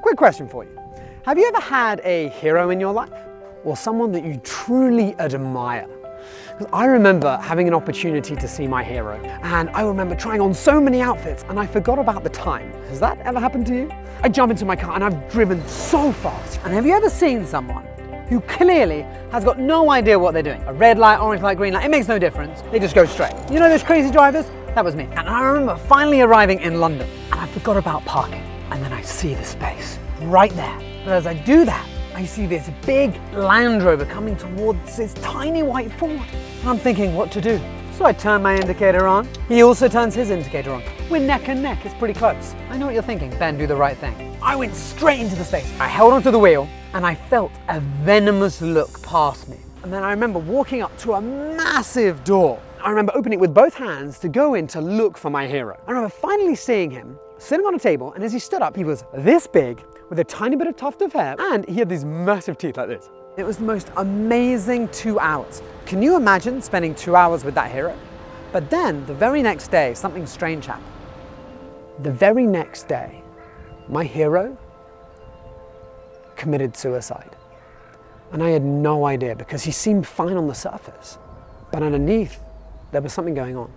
Quick question for you. Have you ever had a hero in your life? Or someone that you truly admire? Because I remember having an opportunity to see my hero, and I remember trying on so many outfits and I forgot about the time. Has that ever happened to you? I jump into my car and I've driven so fast. And have you ever seen someone who clearly has got no idea what they're doing? A red light, orange light, green light, it makes no difference. They just go straight. You know those crazy drivers? That was me. And I remember finally arriving in London and I forgot about parking. And then I see the space right there. But as I do that, I see this big Land Rover coming towards this tiny white Ford. And I'm thinking what to do. So I turn my indicator on. He also turns his indicator on. We're neck and neck, it's pretty close. I know what you're thinking, Ben, do the right thing. I went straight into the space. I held onto the wheel and I felt a venomous look pass me. And then I remember walking up to a massive door. I remember opening it with both hands to go in to look for my hero. I remember finally seeing him sitting on a table, and as he stood up, he was this big with a tiny bit of tuft of hair, and he had these massive teeth like this. It was the most amazing 2 hours. Can you imagine spending 2 hours with that hero? But then the very next day, something strange happened. The very next day, my hero committed suicide. And I had no idea because he seemed fine on the surface, but underneath there was something going on.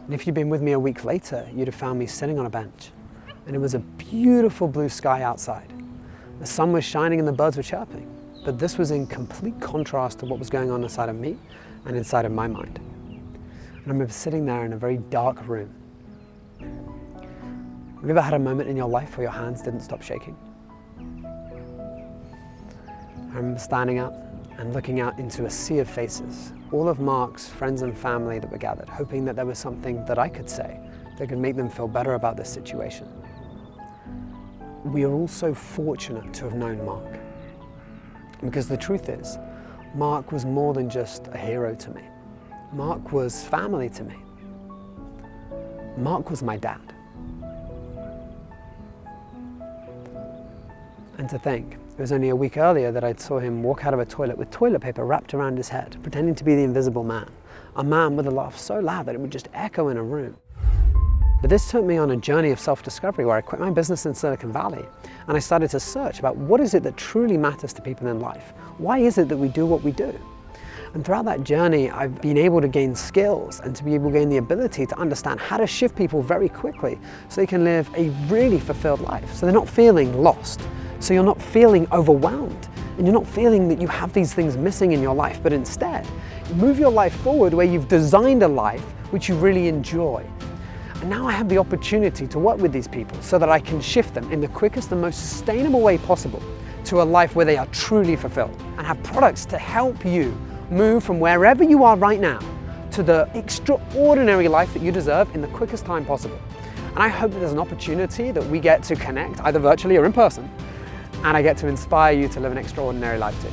And if you'd been with me a week later, you'd have found me sitting on a bench. And it was a beautiful blue sky outside. The sun was shining and the birds were chirping. But this was in complete contrast to what was going on inside of me and inside of my mind. And I remember sitting there in a very dark room. Have you ever had a moment in your life where your hands didn't stop shaking? I remember standing up and looking out into a sea of faces, all of Mark's friends and family that were gathered, hoping that there was something that I could say that could make them feel better about this situation. We are all so fortunate to have known Mark. Because the truth is, Mark was more than just a hero to me. Mark was family to me. Mark was my dad. And to think, it was only a week earlier that I saw him walk out of a toilet with toilet paper wrapped around his head, pretending to be the invisible man. A man with a laugh so loud that it would just echo in a room. But this took me on a journey of self-discovery where I quit my business in Silicon Valley and I started to search about what is it that truly matters to people in life? Why is it that we do what we do? And throughout that journey, I've been able to gain skills and to be able to gain the ability to understand how to shift people very quickly so they can live a really fulfilled life. So they're not feeling lost. So you're not feeling overwhelmed and you're not feeling that you have these things missing in your life, but instead, you move your life forward where you've designed a life which you really enjoy. And now I have the opportunity to work with these people so that I can shift them in the quickest and most sustainable way possible to a life where they are truly fulfilled and have products to help you move from wherever you are right now to the extraordinary life that you deserve in the quickest time possible. And I hope that there's an opportunity that we get to connect either virtually or in person, and I get to inspire you to live an extraordinary life too.